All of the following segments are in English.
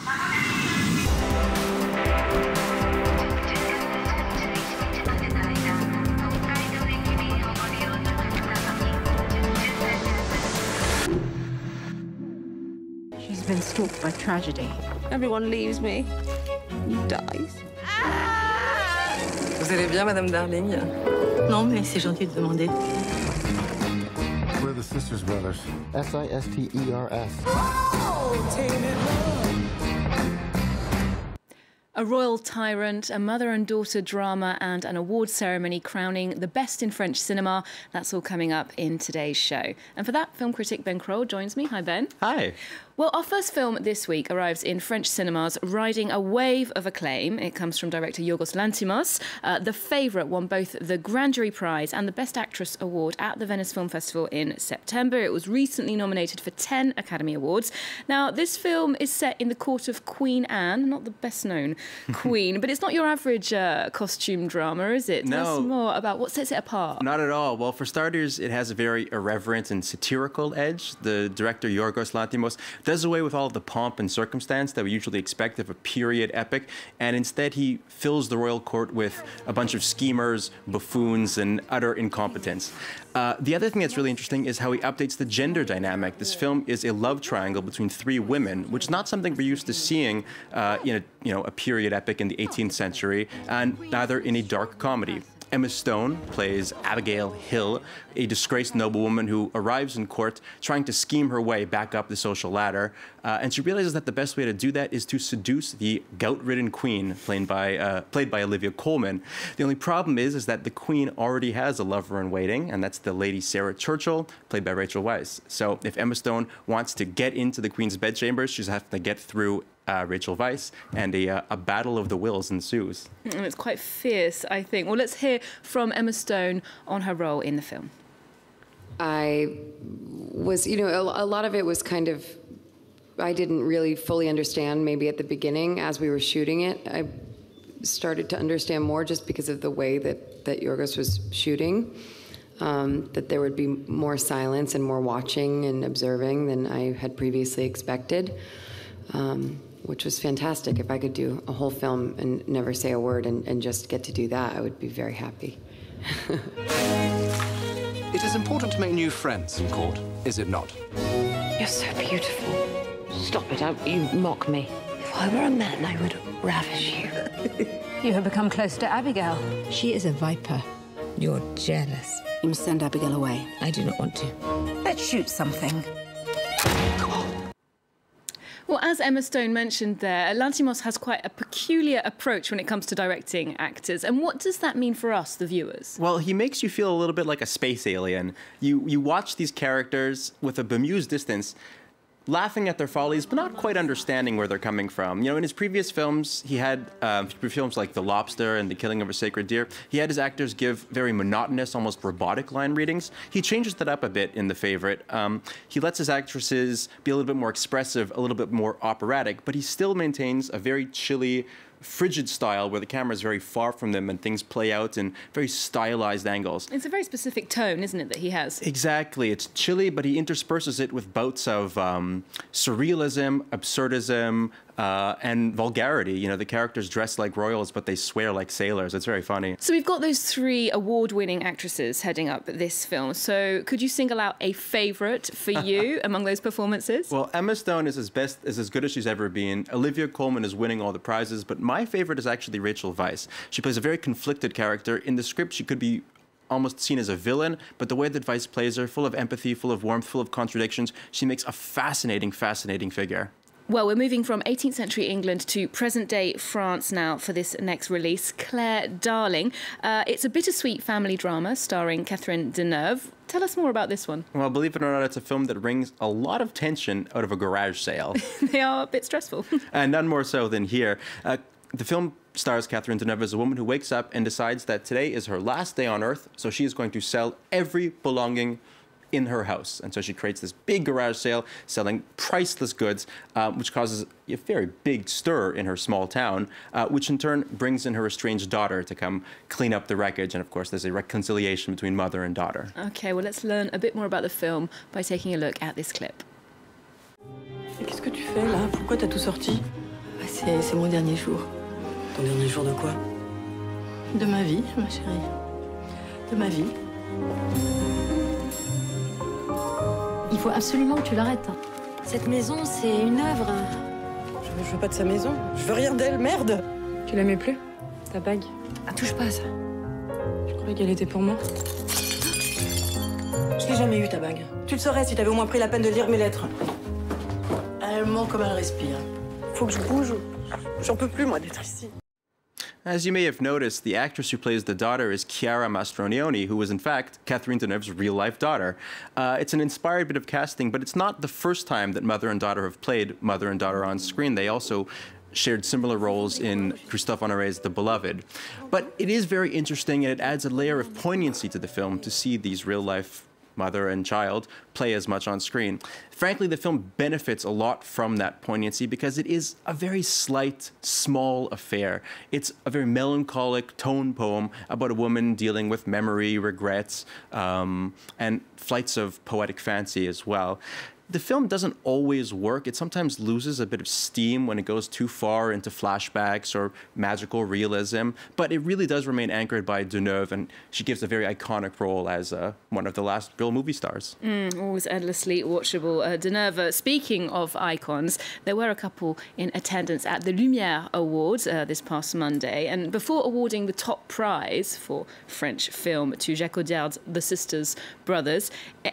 She's been stalked by tragedy. Everyone leaves me. He dies. Vous allez bien, Madame Darling? Non, mais c'est gentil de demander. We're the Sisters Brothers. S-I-S-T-E-R-S. A royal tyrant, a mother and daughter drama, and an award ceremony crowning the best in French cinema. That's all coming up in today's show. And for that, film critic Ben Croll joins me. Hi, Ben. Hi. Well, our first film this week arrives in French cinemas riding a wave of acclaim. It comes from director Yorgos Lanthimos. The Favourite won both the Grand Jury Prize and the Best Actress Award at the Venice Film Festival in September. It was recently nominated for 10 Academy Awards. Now, this film is set in the court of Queen Anne, not the best-known queen, but it's not your average costume drama, is it? No. Tell us more about what sets it apart. Not at all. Well, for starters, it has a very irreverent and satirical edge. The director, Yorgos Lanthimos, does away with all of the pomp and circumstance that we usually expect of a period epic, and instead he fills the royal court with a bunch of schemers, buffoons, and utter incompetence. The other thing that's really interesting is how he updates the gender dynamic. This film is a love triangle between three women, which is not something we're used to seeing in a period epic in the 18th century, and neither in a dark comedy. Emma Stone plays Abigail Hill, a disgraced noblewoman who arrives in court trying to scheme her way back up the social ladder. And she realizes that the best way to do that is to seduce the gout-ridden queen, played by Olivia Colman. The only problem is that the queen already has a lover in waiting, and that's the Lady Sarah Churchill, played by Rachel Weisz. So if Emma Stone wants to get into the queen's bedchambers, she's having to get through Rachel Weisz, and a battle of the wills ensues. And it's quite fierce, I think. Well, let's hear from Emma Stone on her role in the film. I was, a lot of it was kind of, I didn't really fully understand maybe at the beginning as we were shooting it. I started to understand more just because of the way that Yorgos was shooting, that there would be more silence and more watching and observing than I had previously expected. Which was fantastic. If I could do a whole film and never say a word and just get to do that, I would be very happy. It is important to make new friends in court, is it not? You're so beautiful. Stop it, don't you mock me. If I were a man, I would ravish you. You have become close to Abigail. She is a viper. You're jealous. You must send Abigail away. I do not want to. Let's shoot something. Well, as Emma Stone mentioned there, Lanthimos has quite a peculiar approach when it comes to directing actors. And what does that mean for us, the viewers? Well, he makes you feel a little bit like a space alien. You watch these characters with a bemused distance, laughing at their follies, but not quite understanding where they're coming from. In his previous films, he had films like The Lobster and The Killing of a Sacred Deer. He had his actors give very monotonous, almost robotic line readings. He changes that up a bit in The Favourite. He lets his actresses be a little bit more expressive, a little bit more operatic, but he still maintains a very chilly, frigid style where the camera is very far from them and things play out in very stylized angles. It's a very specific tone, isn't it, that he has? Exactly. It's chilly, but he intersperses it with bouts of surrealism, absurdism, and vulgarity. The characters dress like royals, but they swear like sailors. It's very funny. So we've got those three award-winning actresses heading up this film. So could you single out a favourite for you among those performances? Well, Emma Stone is as good as she's ever been. Olivia Colman is winning all the prizes, but my favourite is actually Rachel Weisz. She plays a very conflicted character. In the script, she could be almost seen as a villain, but the way that Weisz plays her, full of empathy, full of warmth, full of contradictions, she makes a fascinating, fascinating figure. Well, we're moving from 18th century England to present-day France now for this next release, Clare Darling. It's a bittersweet family drama starring Catherine Deneuve. Tell us more about this one. Well, believe it or not, it's a film that wrings a lot of tension out of a garage sale. They are a bit stressful. And none more so than here. The film stars Catherine Deneuve as a woman who wakes up and decides that today is her last day on Earth, so she is going to sell every belonging in her house. And so she creates this big garage sale selling priceless goods, which causes a very big stir in her small town, which in turn brings in her estranged daughter to come clean up the wreckage. And of course, there's a reconciliation between mother and daughter. Okay, well, let's learn a bit more about the film by taking a look at this clip. Qu'est-ce que tu fais là? Pourquoi t'as tout sorti? C'est mon dernier jour. Ton dernier jour de quoi? De ma vie, ma chérie. De ma vie. Il faut absolument que tu l'arrêtes. Cette maison, c'est une œuvre. Je veux pas de sa maison. Je veux rien d'elle, merde. Tu l'aimais plus? Ta bague? Ah, touche pas à ça. Je croyais qu'elle était pour moi. Je l'ai jamais eu, ta bague. Tu le saurais si t'avais au moins pris la peine de lire mes lettres. Elle ment comme elle respire. Faut que je bouge. J'en peux plus, moi, d'être ici. As you may have noticed, the actress who plays the daughter is Chiara Mastroianni, who was in fact Catherine Deneuve's real-life daughter. It's an inspired bit of casting, but it's not the first time that mother and daughter have played mother and daughter on screen. They also shared similar roles in Christophe Honoré's The Beloved. But it is very interesting, and it adds a layer of poignancy to the film to see these real-life mother and child play as much on screen. Frankly, the film benefits a lot from that poignancy because it is a very slight, small affair. It's a very melancholic tone poem about a woman dealing with memory, regrets, and flights of poetic fancy as well. The film doesn't always work. It sometimes loses a bit of steam when it goes too far into flashbacks or magical realism, but it really does remain anchored by Deneuve, and she gives a very iconic role as one of the last real movie stars. Always endlessly watchable. Deneuve, speaking of icons, there were a couple in attendance at the Lumières Awards this past Monday, and before awarding the top prize for French film to Jacques Audiard's The Sisters Brothers,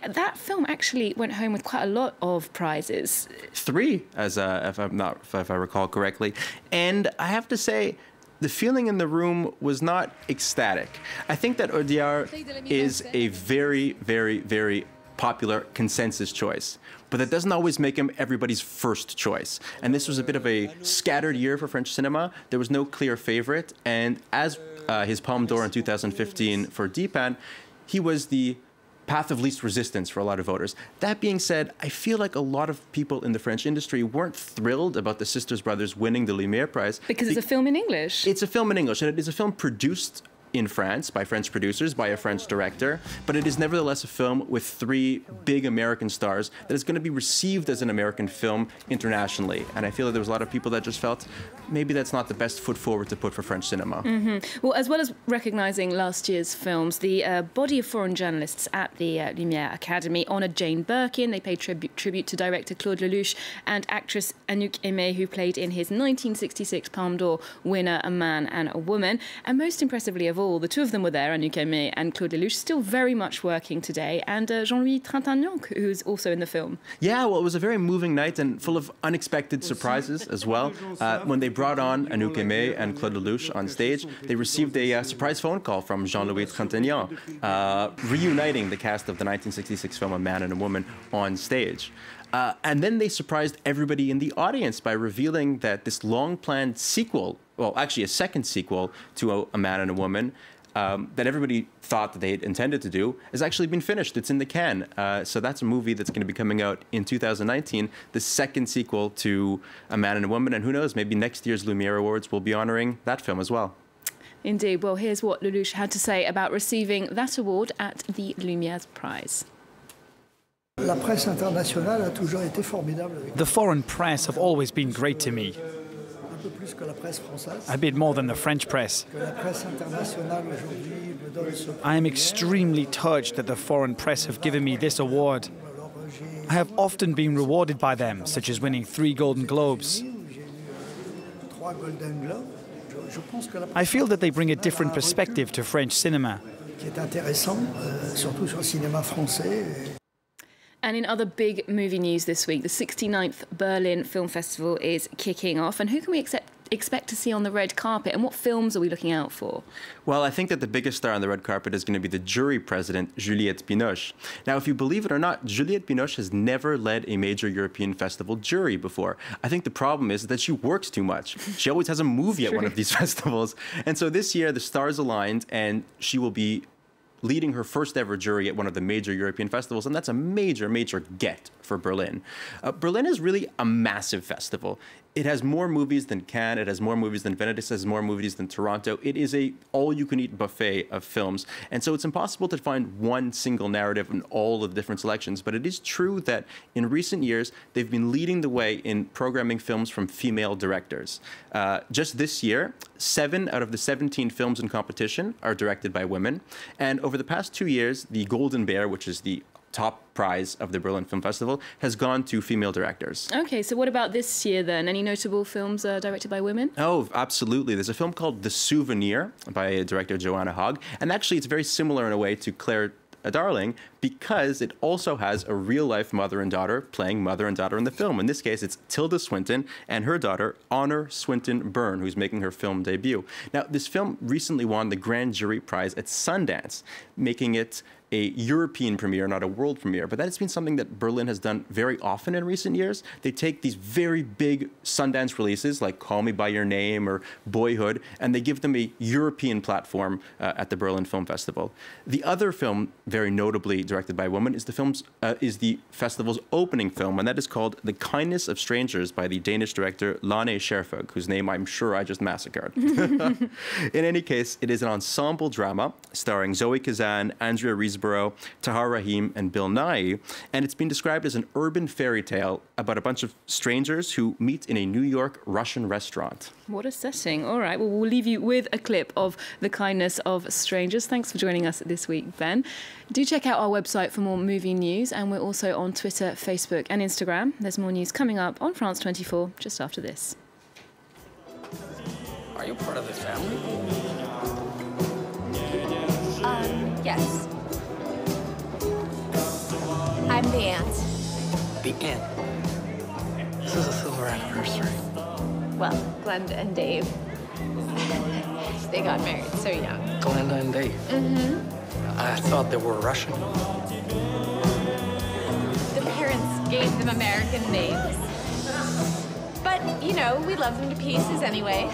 that film actually went home with quite a lot of prizes. 3, if I recall correctly. And I have to say, the feeling in the room was not ecstatic. I think that Audiard is a very, very, very popular consensus choice, but that doesn't always make him everybody's first choice. And this was a bit of a scattered year for French cinema. There was no clear favorite, and as his Palme d'Or in 2015 for Dipan, he was the path of least resistance for a lot of voters. That being said, I feel like a lot of people in the French industry weren't thrilled about the Sisters Brothers winning the Lumière Prize. Because it's a film in English. It's a film in English, and it is a film produced in France by French producers, by a French director, but it is nevertheless a film with 3 big American stars that is going to be received as an American film internationally. And I feel that there was a lot of people that just felt maybe that's not the best foot forward to put for French cinema. Well, as well as recognising last year's films, the body of foreign journalists at the Lumière Academy honoured Jane Birkin. They paid tribute to director Claude Lelouch and actress Anouk Aimée, who played in his 1966 Palme d'Or winner A Man and a Woman. And most impressively of all, the two of them were there, Anouk Aimée and Claude Lelouch, still very much working today, and Jean-Louis Trintignant, who's also in the film. Yeah, well, it was a very moving night and full of unexpected surprises as well. When they brought on Anouk Aimée and Claude Lelouch on stage, they received a surprise phone call from Jean-Louis Trintignant, reuniting the cast of the 1966 film A Man and a Woman on stage. And then they surprised everybody in the audience by revealing that this long-planned sequel, well, actually a second sequel to A Man and a Woman, that everybody thought that they had intended to do, has actually been finished. It's in the can. So that's a movie that's going to be coming out in 2019, the second sequel to A Man and a Woman. And who knows, maybe next year's Lumière Awards will be honouring that film as well. Indeed. Well, here's what Lelouch had to say about receiving that award at the Lumières Prize. La presse internationale a toujours été formidable. The foreign press have always been great to me. Un peu plus que la presse française. A bit more than the French press. Que la presse internationale aujourd'hui me donne ce I am extremely touched that the foreign press have given me this award. I have often been rewarded by them, such as winning 3 Golden Globes. I feel that they bring a different perspective to French cinema. Qui est intéressant, surtout sur le cinéma français. And in other big movie news this week, the 69th Berlin Film Festival is kicking off. And who can we expect to see on the red carpet, and what films are we looking out for? Well, I think that the biggest star on the red carpet is going to be the jury president, Juliette Binoche. Now, if you believe it or not, Juliette Binoche has never led a major European festival jury before. I think the problem is that she works too much. She always has a movie at one of these festivals. And so this year, the stars aligned, and she will be leading her first ever jury at one of the major European festivals, and that's a major, major get for for Berlin. Berlin is really a massive festival. It has more movies than Cannes, it has more movies than Venice, it has more movies than Toronto. It is a all-you-can-eat buffet of films. And so it's impossible to find one single narrative in all of the different selections. But it is true that in recent years, they've been leading the way in programming films from female directors. Just this year, 7 out of the 17 films in competition are directed by women. And over the past 2 years, the Golden Bear, which is the top prize of the Berlin Film Festival, has gone to female directors. Okay, so what about this year then? Any notable films directed by women? Oh, absolutely. There's a film called The Souvenir by director Joanna Hogg. And actually, it's very similar in a way to Clare Darling because it also has a real-life mother and daughter playing mother and daughter in the film. In this case, it's Tilda Swinton and her daughter, Honor Swinton Byrne, who's making her film debut. Now, this film recently won the Grand Jury Prize at Sundance, making it a European premiere, not a world premiere. But that has been something that Berlin has done very often in recent years. They take these very big Sundance releases, like Call Me By Your Name or Boyhood, and they give them a European platform at the Berlin Film Festival. The other film, very notably directed by a woman, is the festival's opening film, and that is called The Kindness of Strangers by the Danish director Lane Scherfig, whose name I'm sure I just massacred. In any case, it is an ensemble drama starring Zoe Kazan, Andrea Riseborough, Tahar Rahim, and Bill Nighy, and it's been described as an urban fairy tale about a bunch of strangers who meet in a New York Russian restaurant. What a setting. All right, well, we'll leave you with a clip of The Kindness of Strangers. Thanks for joining us this week, Ben. Do check out our website for more movie news, and we're also on Twitter, Facebook, and Instagram. There's more news coming up on France 24 just after this. Are you part of the family? Yes. I'm the aunt. The aunt? This is a silver anniversary. Well, Glenda and Dave. They got married so young. Glenda and Dave? Mm-hmm. I thought they were Russian. The parents gave them American names. But, you know, we love them to pieces anyway.